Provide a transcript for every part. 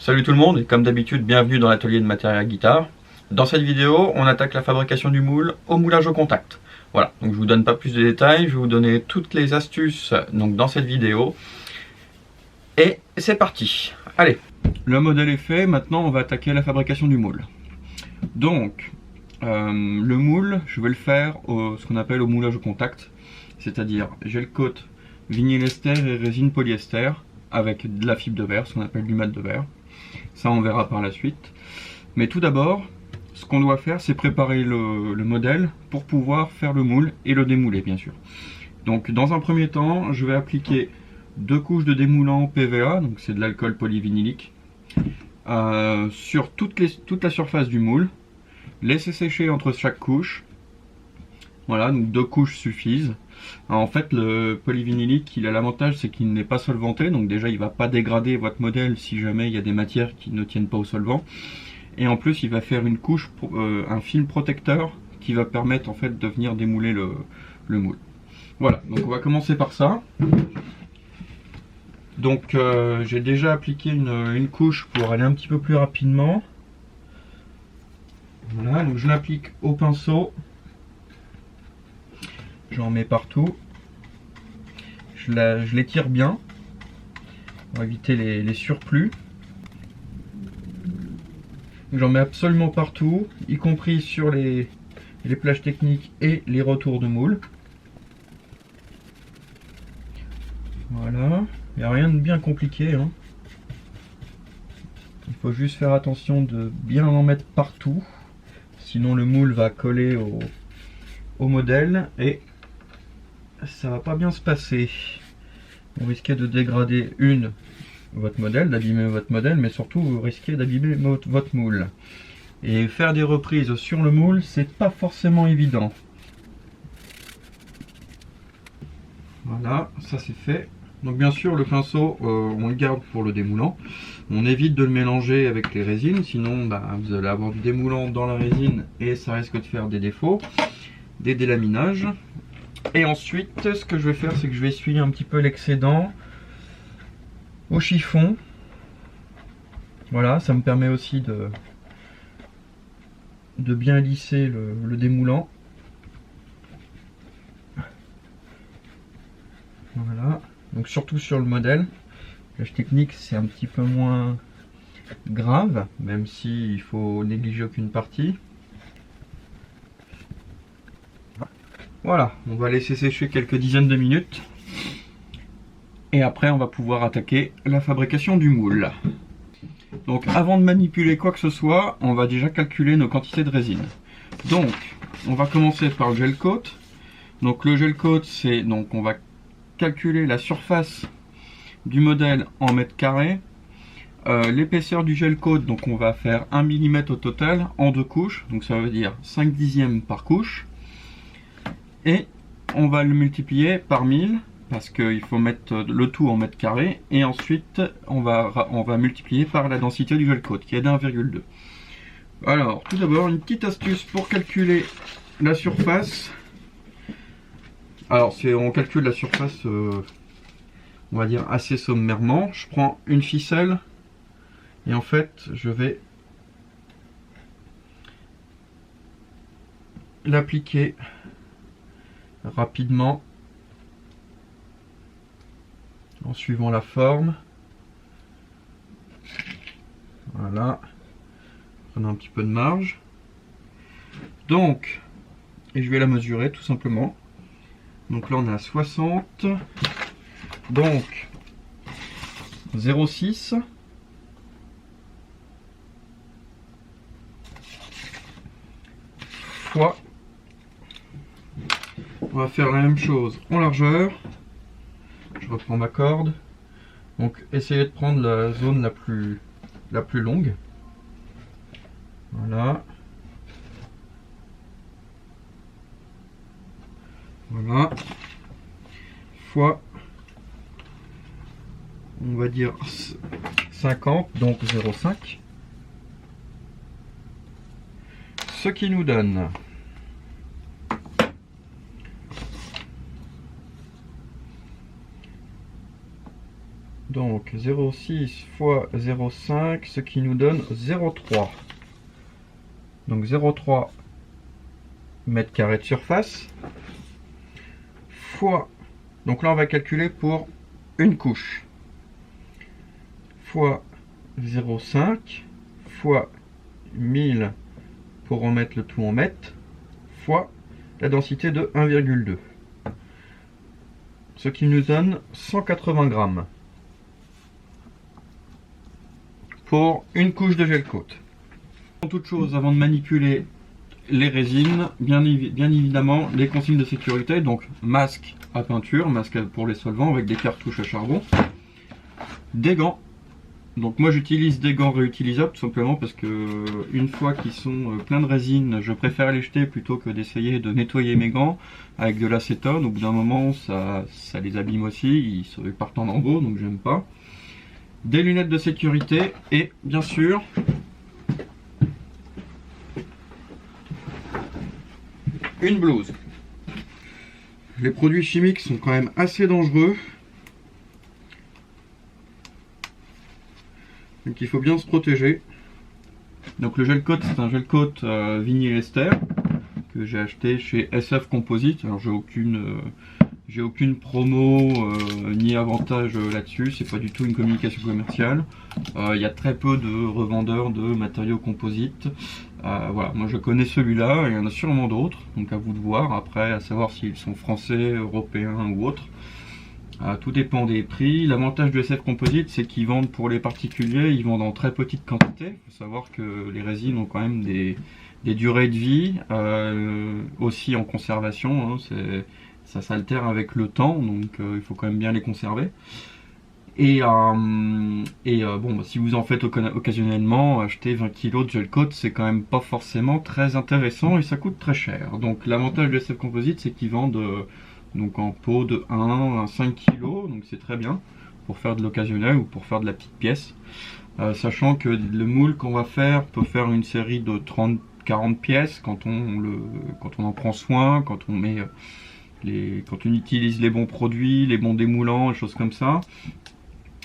Salut tout le monde et comme d'habitude bienvenue dans l'atelier de matériel à guitare. Dans cette vidéo on attaque la fabrication du moule au moulage au contact. Voilà, donc je vous donne pas plus de détails, je vais vous donner toutes les astuces donc dans cette vidéo. Et c'est parti, allez. Le modèle est fait, maintenant on va attaquer la fabrication du moule. Donc le moule, je vais le faire ce qu'on appelle au moulage au contact. C'est-à-dire gel coat, vinyle ester et résine polyester avec de la fibre de verre, ce qu'on appelle du mat de verre. Ça on verra par la suite. Mais tout d'abord, ce qu'on doit faire, c'est préparer le modèle pour pouvoir faire le moule et le démouler bien sûr. Donc dans un premier temps, je vais appliquer 2 couches de démoulant PVA, donc c'est de l'alcool polyvinylique, sur toute la surface du moule. Laisser sécher entre chaque couche. Voilà, donc 2 couches suffisent. Alors, en fait, le polyvinylique, il a l'avantage, c'est qu'il n'est pas solventé, donc déjà il va pas dégrader votre modèle si jamais il y a des matières qui ne tiennent pas au solvant. Et en plus, il va faire une couche, un film protecteur qui va permettre en fait de venir démouler le moule. Voilà, donc on va commencer par ça. Donc j'ai déjà appliqué une couche pour aller un petit peu plus rapidement. Voilà, donc je l'applique au pinceau. J'en mets partout. Je l'étire bien pour éviter les surplus. J'en mets absolument partout, y compris sur les plages techniques et les retours de moule. Voilà, il n'y a rien de bien compliqué, hein. Il faut juste faire attention de bien en mettre partout, sinon le moule va coller au modèle et ça va pas bien se passer. Vous risquez de dégrader votre modèle, d'abîmer votre modèle, mais surtout vous risquez d'abîmer votre moule. Et faire des reprises sur le moule, c'est pas forcément évident. Voilà, ça c'est fait. Donc bien sûr le pinceau, on le garde pour le démoulant. On évite de le mélanger avec les résines, sinon vous allez avoir du démoulant dans la résine et ça risque de faire des défauts, des délaminages. Et ensuite, ce que je vais faire, c'est que je vais essuyer un petit peu l'excédent au chiffon. Voilà, ça me permet aussi de bien lisser le démoulant. Voilà, donc surtout sur le modèle. La technique, c'est un petit peu moins grave, même s'il faut négliger aucune partie. Voilà, on va laisser sécher quelques dizaines de minutes. Et après, on va pouvoir attaquer la fabrication du moule. Donc, avant de manipuler quoi que ce soit, on va déjà calculer nos quantités de résine. Donc, on va commencer par le gel coat. Donc, le gel coat, c'est donc on va calculer la surface du modèle en mètres carrés. L'épaisseur du gel coat, donc on va faire 1 mm au total en 2 couches. Donc, ça veut dire 5 dixièmes par couche. Et on va le multiplier par 1000 parce qu'il faut mettre le tout en mètres carrés et ensuite on va multiplier par la densité du gel coat qui est d'1,2. Alors tout d'abord une petite astuce pour calculer la surface. Alors on calcule la surface on va dire assez sommairement. Je prends une ficelle et en fait je vais l'appliquer rapidement en suivant la forme. Voilà, prenons un petit peu de marge. Donc, et je vais la mesurer tout simplement. Donc là on est à 60, donc 0,6 fois. On va faire la même chose en largeur. Je reprends ma corde. Donc essayez de prendre la zone la plus longue. Voilà. Voilà. Fois, on va dire 50, donc 0,5. Ce qui nous donne Donc 0,6 fois 0,5, ce qui nous donne 0,3. Donc 0,3 mètres carrés de surface fois, donc là on va calculer pour une couche, fois 0,5 fois 1000 pour remettre le tout en mètres, fois la densité de 1,2, ce qui nous donne 180 grammes pour une couche de gel coat. Pour toute chose, avant de manipuler les résines, bien évidemment les consignes de sécurité, donc masque à peinture, masque pour les solvants avec des cartouches à charbon, des gants. Donc moi j'utilise des gants réutilisables tout simplement parce que une fois qu'ils sont pleins de résine, je préfère les jeter plutôt que d'essayer de nettoyer mes gants avec de l'acétone. Au bout d'un moment ça les abîme aussi, ils partent en lambeaux, donc j'aime pas. Des lunettes de sécurité et bien sûr une blouse. Les produits chimiques sont quand même assez dangereux, donc il faut bien se protéger. Donc le gel coat, c'est un gel coat vinyle ester que j'ai acheté chez SF Composite. Alors j'ai aucune promo ni avantage là-dessus, c'est pas du tout une communication commerciale. Il y a très peu de revendeurs de matériaux composites. Voilà, moi je connais celui-là, il y en a sûrement d'autres, donc à vous de voir, après à savoir s'ils sont français, européens ou autres. Tout dépend des prix. L'avantage de SF Composite, c'est qu'ils vendent pour les particuliers, ils vendent en très petite quantité. Il faut savoir que les résines ont quand même des durées de vie, aussi en conservation, hein, ça s'altère avec le temps, donc il faut quand même bien les conserver. Et bon, si vous en faites occasionnellement, acheter 20 kg de gel coat, c'est quand même pas forcément très intéressant et ça coûte très cher. Donc l'avantage de SF Composite, c'est qu'ils vendent donc en pot de 1 à 5 kg, donc c'est très bien pour faire de l'occasionnel ou pour faire de la petite pièce. Sachant que le moule qu'on va faire peut faire une série de 30-40 pièces quand on en prend soin, quand on utilise les bons produits, les bons démoulants, des choses comme ça.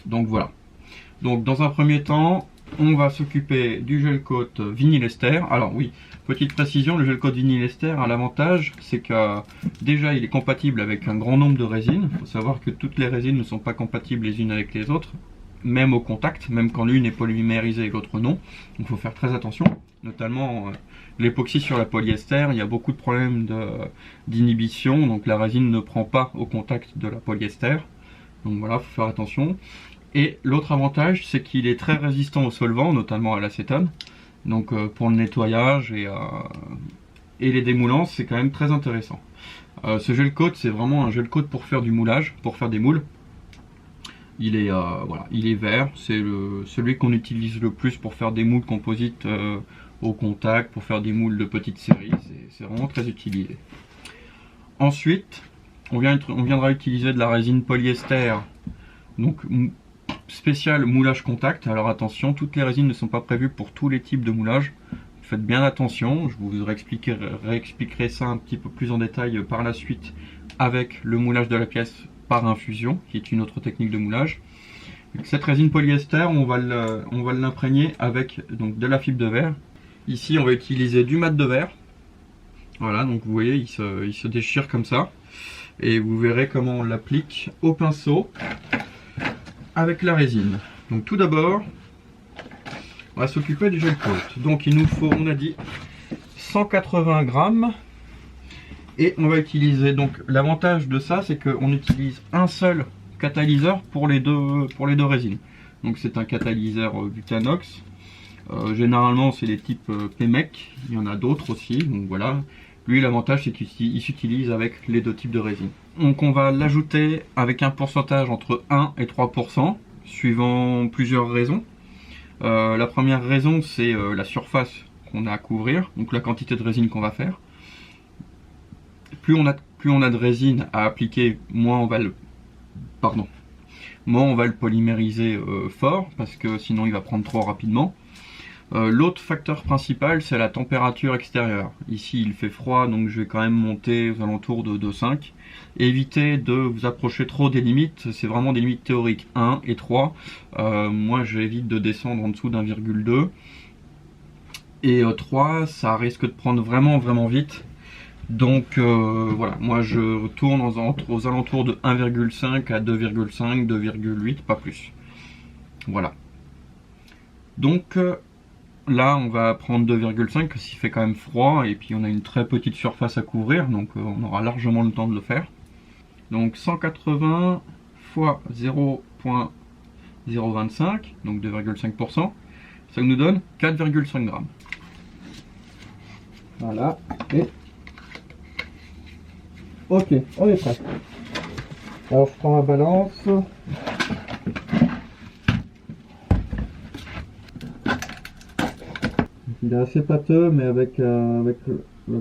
Donc voilà. Donc dans un premier temps, on va s'occuper du gel coat vinyle ester. Alors oui, petite précision, le gel coat vinyle ester a l'avantage, c'est que déjà il est compatible avec un grand nombre de résines. Il faut savoir que toutes les résines ne sont pas compatibles les unes avec les autres, même au contact, même quand l'une est polymérisée et l'autre non. Donc il faut faire très attention, notamment l'époxy sur la polyester, il y a beaucoup de problèmes d'inhibition, donc la résine ne prend pas au contact de la polyester. Donc voilà, il faut faire attention. Et l'autre avantage, c'est qu'il est très résistant aux solvants, notamment à l'acétone. Donc pour le nettoyage et les démoulants, c'est quand même très intéressant. Ce gel coat, c'est vraiment un gel coat pour faire du moulage, pour faire des moules. Il est, voilà, il est vert, c'est celui qu'on utilise le plus pour faire des moules composites au contact, pour faire des moules de petites séries. C'est vraiment très utilisé. Ensuite, on viendra utiliser de la résine polyester, donc spécial moulage contact. Alors attention, toutes les résines ne sont pas prévues pour tous les types de moulage. Faites bien attention, je vous réexpliquerai ça un petit peu plus en détail par la suite avec le moulage de la pièce par infusion, qui est une autre technique de moulage. Cette résine polyester, on va l'imprégner avec donc de la fibre de verre. Ici, on va utiliser du mat de verre. Voilà, donc vous voyez, il se déchire comme ça. Et vous verrez comment on l'applique au pinceau avec la résine. Donc tout d'abord, on va s'occuper du gel coat. Donc il nous faut, on a dit, 180 grammes. Et on va utiliser, donc l'avantage de ça, c'est qu'on utilise un seul catalyseur pour les deux résines. Donc c'est un catalyseur Butanox. Généralement c'est les types PEMEC, il y en a d'autres aussi, donc voilà. Lui l'avantage c'est qu'il s'utilise avec les deux types de résine. Donc on va l'ajouter avec un pourcentage entre 1 et 3%, suivant plusieurs raisons. La première raison c'est la surface qu'on a à couvrir, donc la quantité de résine qu'on va faire. Plus on a de résine à appliquer, moins on va le polymériser fort, parce que sinon il va prendre trop rapidement. L'autre facteur principal, c'est la température extérieure. Ici, il fait froid, donc je vais quand même monter aux alentours de 2,5. Évitez de vous approcher trop des limites, c'est vraiment des limites théoriques 1 et 3. Moi, j'évite de descendre en dessous d'1,2. Et 3, ça risque de prendre vraiment vite. Donc voilà, moi je tourne aux alentours de 1,5 à 2,5, 2,8, pas plus. Voilà. Donc là, on va prendre 2,5 parce qu'il fait quand même froid et puis on a une très petite surface à couvrir, donc on aura largement le temps de le faire. Donc 180 fois 0,025, donc 2,5%, ça nous donne 4,5 grammes. Voilà, et ok, on est prêt. Alors je prends ma balance. Il est assez pâteux, mais avec le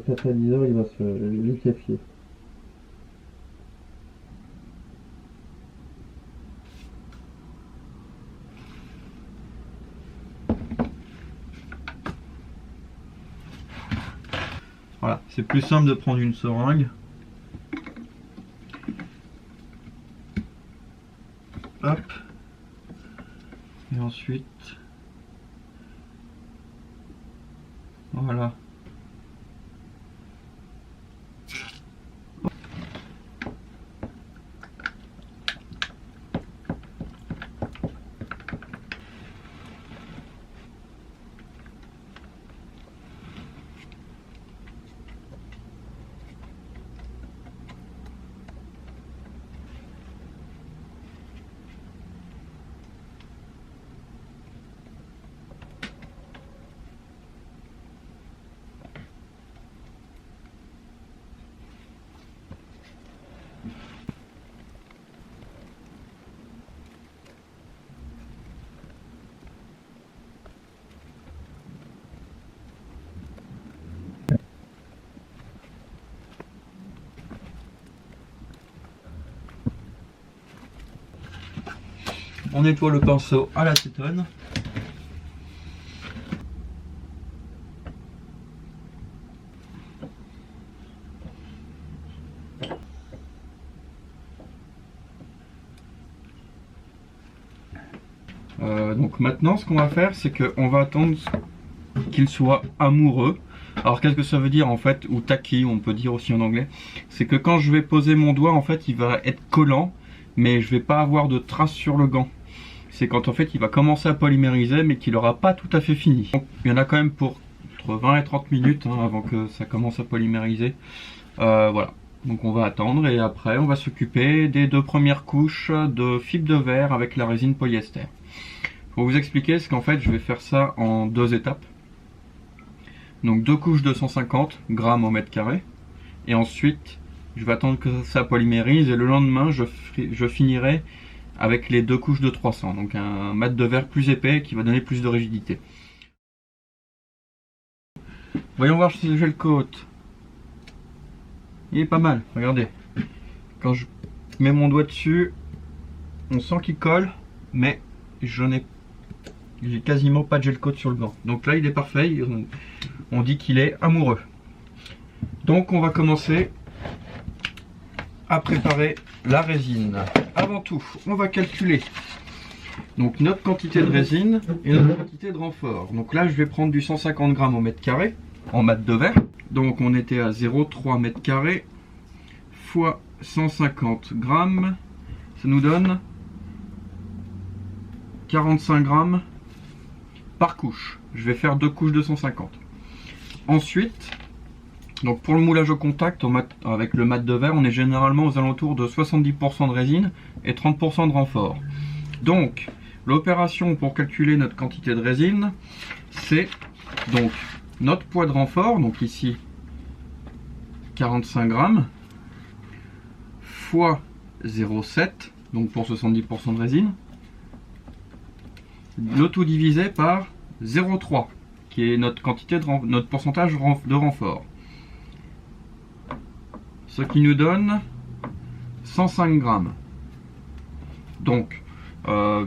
catalyseur, il va se liquéfier. Voilà, c'est plus simple de prendre une seringue. Hop. Et ensuite, voilà. On nettoie le pinceau à l'acétone. Donc maintenant, ce qu'on va faire, c'est qu'on va attendre qu'il soit amoureux. Alors qu'est-ce que ça veut dire en fait, ou tacky, on peut dire aussi en anglais. C'est que quand je vais poser mon doigt, en fait, il va être collant, mais je vais pas avoir de traces sur le gant. C'est quand en fait il va commencer à polymériser, mais qu'il n'aura pas tout à fait fini. Donc, il y en a quand même pour entre 20 et 30 minutes avant que ça commence à polymériser. Voilà. Donc on va attendre et après on va s'occuper des 2 premières couches de fibre de verre avec la résine polyester. Pour vous expliquer, c'est qu'en fait je vais faire ça en 2 étapes. Donc 2 couches de 150 grammes au mètre carré. Et ensuite je vais attendre que ça polymérise et le lendemain je finirai avec les 2 couches de 300. Donc un mat de verre plus épais qui va donner plus de rigidité. Voyons voir si le gel coat. Il est pas mal, regardez. Quand je mets mon doigt dessus, on sent qu'il colle, mais j'ai quasiment pas de gel coat sur le gant. Donc là il est parfait, on dit qu'il est amoureux. Donc on va commencer à préparer la résine. Avant tout, on va calculer donc notre quantité de résine et notre quantité de renfort. Donc là je vais prendre du 150 grammes au mètre carré en mat de verre. Donc on était à 0,3 mètres carrés fois 150 grammes, ça nous donne 45 grammes par couche. Je vais faire 2 couches de 150. Ensuite, donc pour le moulage au contact avec le mat de verre, on est généralement aux alentours de 70% de résine et 30% de renfort. Donc l'opération pour calculer notre quantité de résine, c'est donc notre poids de renfort, donc ici 45 grammes, fois 0,7, donc pour 70% de résine, le tout divisé par 0,3, qui est notre quantité notre pourcentage de renfort. Ce qui nous donne 105 grammes. Donc,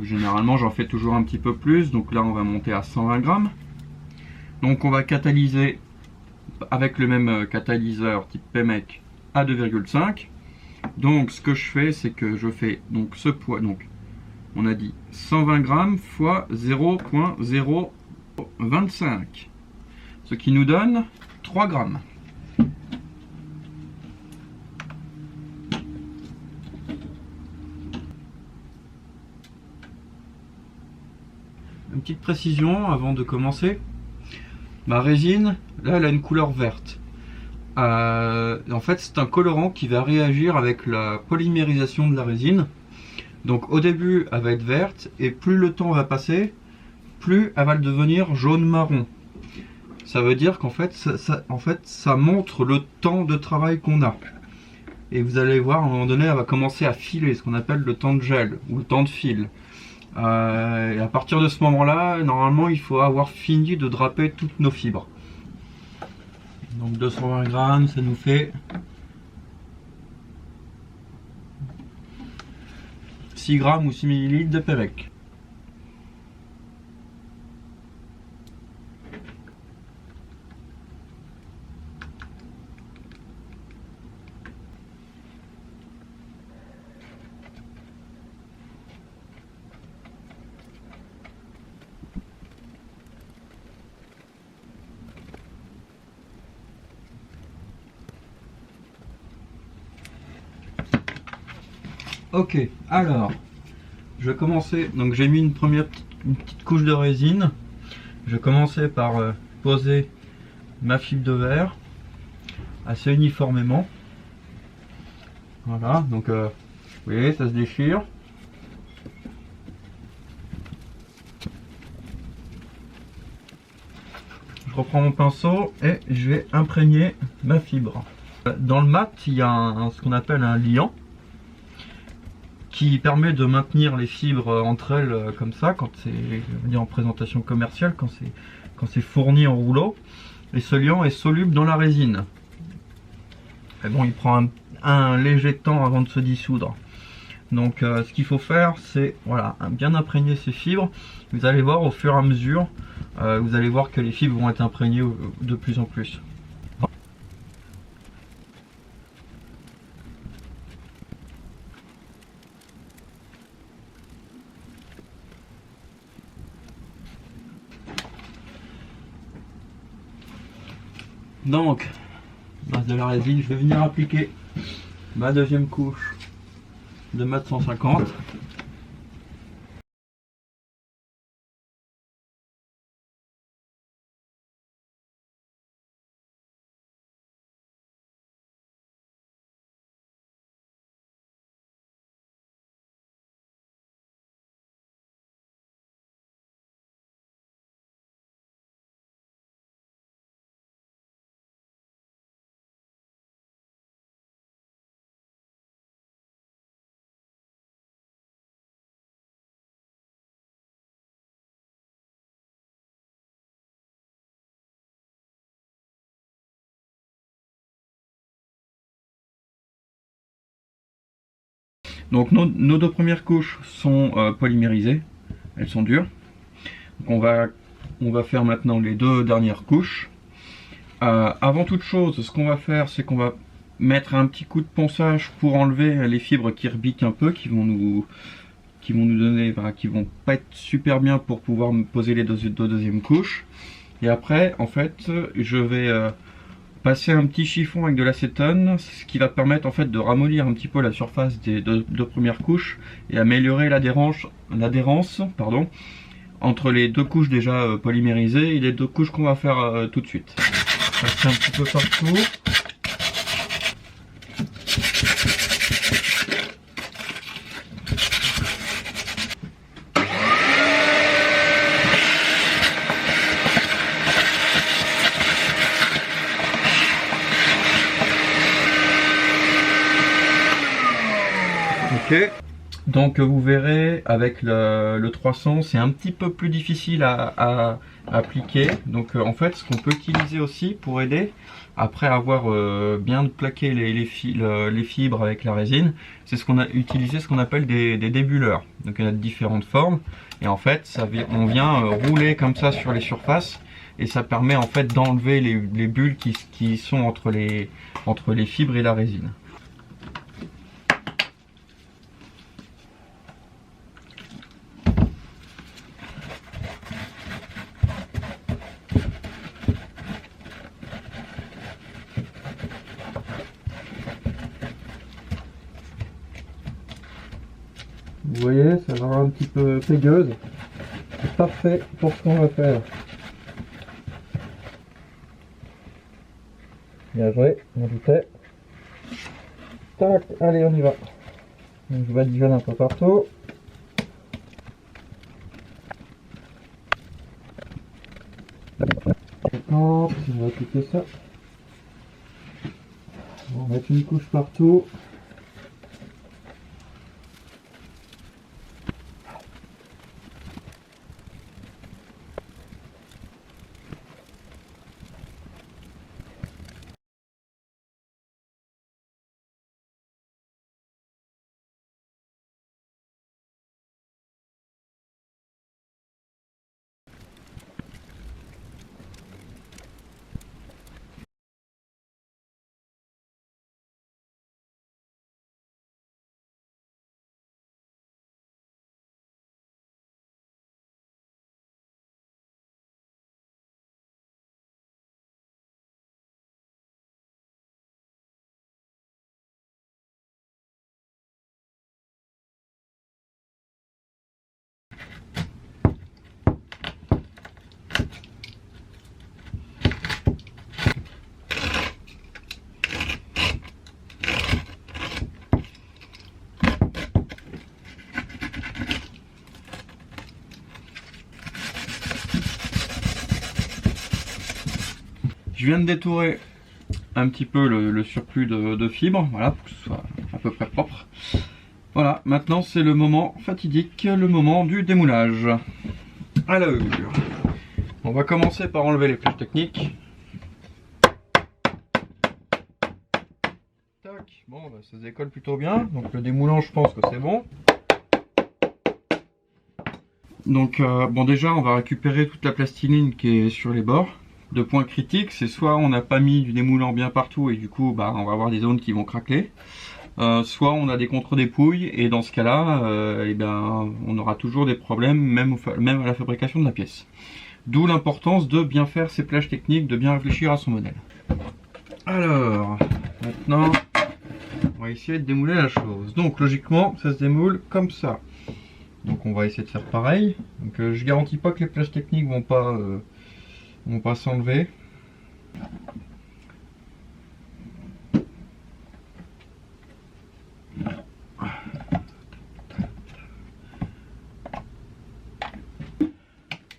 généralement, j'en fais toujours un petit peu plus. Donc là, on va monter à 120 grammes. Donc on va catalyser avec le même catalyseur type PEMEC à 2,5. Donc ce que je fais, c'est que je fais donc ce poids, donc on a dit 120 grammes fois 0,025, ce qui nous donne 3 grammes. Une petite précision avant de commencer. Ma résine, là, elle a une couleur verte. En fait, c'est un colorant qui va réagir avec la polymérisation de la résine. Donc au début, elle va être verte, et plus le temps va passer, plus elle va devenir jaune-marron. Ça veut dire qu'en fait, ça montre le temps de travail qu'on a. Et vous allez voir, à un moment donné, elle va commencer à filer, ce qu'on appelle le temps de gel, ou le temps de fil. Et à partir de ce moment-là, normalement, il faut avoir fini de draper toutes nos fibres. Donc 220 grammes, ça nous fait 6 grammes ou 6 millilitres de PEMEC. Ok, alors je vais commencer. Donc j'ai mis une petite couche de résine. Je vais commencer par poser ma fibre de verre assez uniformément. Voilà, donc vous voyez, ça se déchire. Je reprends mon pinceau et je vais imprégner ma fibre. Dans le mat, il y a ce qu'on appelle un liant qui permet de maintenir les fibres entre elles comme ça, quand c'est en présentation commerciale, quand c'est fourni en rouleau. Et ce liant est soluble dans la résine. Et bon, il prend un léger temps avant de se dissoudre. Donc ce qu'il faut faire, c'est voilà, bien imprégner ces fibres. Vous allez voir au fur et à mesure, vous allez voir que les fibres vont être imprégnées de plus en plus. Donc, base de la résine, je vais venir appliquer ma deuxième couche de mat 150. Donc nos deux premières couches sont polymérisées, elles sont dures. Donc on va faire maintenant les deux dernières couches. Avant toute chose, ce qu'on va faire, c'est qu'on va mettre un petit coup de ponçage pour enlever les fibres qui rebiquent un peu, qui vont nous donner, enfin, qui vont pas être super bien pour pouvoir me poser les deux deuxièmes couches. Et après, en fait, je vais passer un petit chiffon avec de l'acétone, ce qui va permettre en fait de ramollir un petit peu la surface des deux premières couches et améliorer l'adhérence entre les deux couches déjà polymérisées et les deux couches qu'on va faire tout de suite. Passer un petit peu partout. Ok, donc vous verrez avec le 300 c'est un petit peu plus difficile à appliquer. Donc en fait ce qu'on peut utiliser aussi pour aider après avoir bien plaqué les fibres avec la résine, c'est ce qu'on a utilisé, ce qu'on appelle des débuleurs. Donc il y en a de différentes formes et en fait on vient rouler comme ça sur les surfaces et ça permet en fait d'enlever les bulles qui sont entre les fibres et la résine. Vous voyez, ça va un petit peu pégueuse. C'est parfait pour ce qu'on va faire. Bien joué, on doutait. Tac, allez, on y va. Donc, je badigeonne un peu partout. Maintenant, on va appliquer ça. On va mettre une couche partout. Je viens de détourer un petit peu le surplus de fibres, voilà, pour que ce soit à peu près propre. Voilà, maintenant c'est le moment fatidique, le moment du démoulage. Alors, on va commencer par enlever les plages techniques. Tac, bon, bah, ça se décolle plutôt bien, donc le démoulant je pense que c'est bon. Donc bon, déjà on va récupérer toute la plastiline qui est sur les bords. De points critiques, c'est soit on n'a pas mis du démoulant bien partout et du coup bah, on va avoir des zones qui vont craqueler, soit on a des contre-dépouilles et dans ce cas-là, eh ben, on aura toujours des problèmes même à la fabrication de la pièce. D'où l'importance de bien faire ses plages techniques, de bien réfléchir à son modèle. Alors, maintenant, on va essayer de démouler la chose. Donc logiquement, ça se démoule comme ça. Donc on va essayer de faire pareil. Donc je garantis pas que les plages techniques vont pas s'enlever.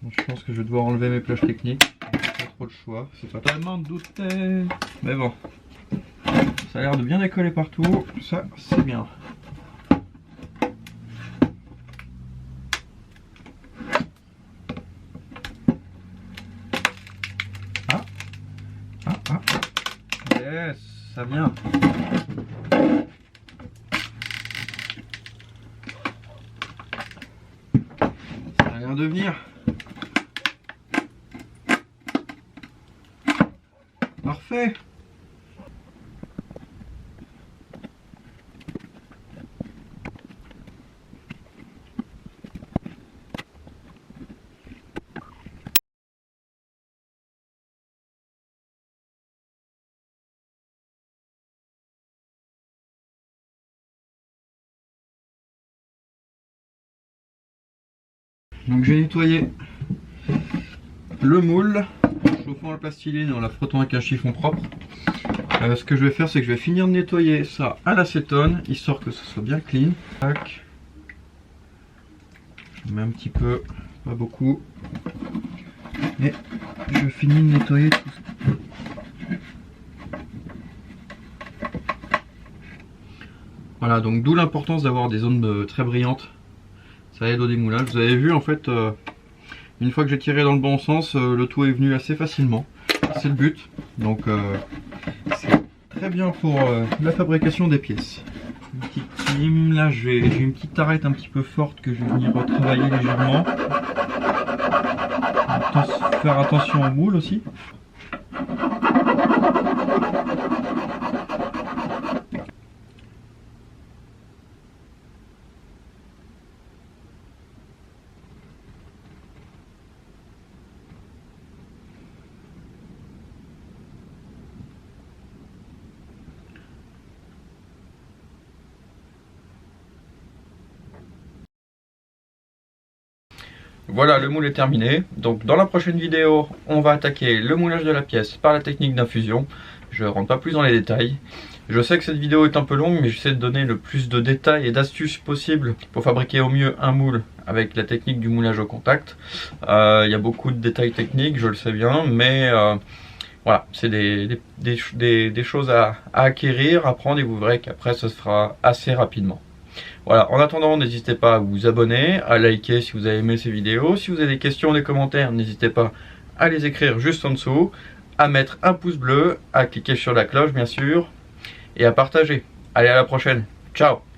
Je pense que je vais devoir enlever mes plages techniques. Pas trop de choix. C'est pas tellement douté. Mais bon. Ça a l'air de bien décoller partout. Ça, c'est bien. Yes, ça vient. Ça a l'air de venir. Parfait. Donc j'ai nettoyé le moule en chauffant la plastiline en la frottant avec un chiffon propre. Ce que je vais faire, c'est que je vais finir de nettoyer ça à l'acétone, histoire que ce soit bien clean. Tac. Je mets un petit peu, pas beaucoup. Et je finis de nettoyer tout ça. Voilà, donc d'où l'importance d'avoir des zones très brillantes. Ça aide au démoulage. Vous avez vu en fait, une fois que j'ai tiré dans le bon sens, le tout est venu assez facilement. C'est le but. Donc c'est très bien pour la fabrication des pièces. Une petite lime, là j'ai une petite arête un petit peu forte que je vais venir retravailler légèrement. Faire attention au moule aussi. Voilà, le moule est terminé. Donc dans la prochaine vidéo, on va attaquer le moulage de la pièce par la technique d'infusion. Je ne rentre pas plus dans les détails. Je sais que cette vidéo est un peu longue, mais j'essaie de donner le plus de détails et d'astuces possible pour fabriquer au mieux un moule avec la technique du moulage au contact. Il y a beaucoup de détails techniques, je le sais bien, mais voilà, c'est des choses à acquérir, à apprendre, et vous verrez qu'après ça se fera assez rapidement. Voilà, en attendant, n'hésitez pas à vous abonner, à liker si vous avez aimé ces vidéos. Si vous avez des questions, des commentaires, n'hésitez pas à les écrire juste en dessous, à mettre un pouce bleu, à cliquer sur la cloche bien sûr, et à partager. Allez, à la prochaine. Ciao!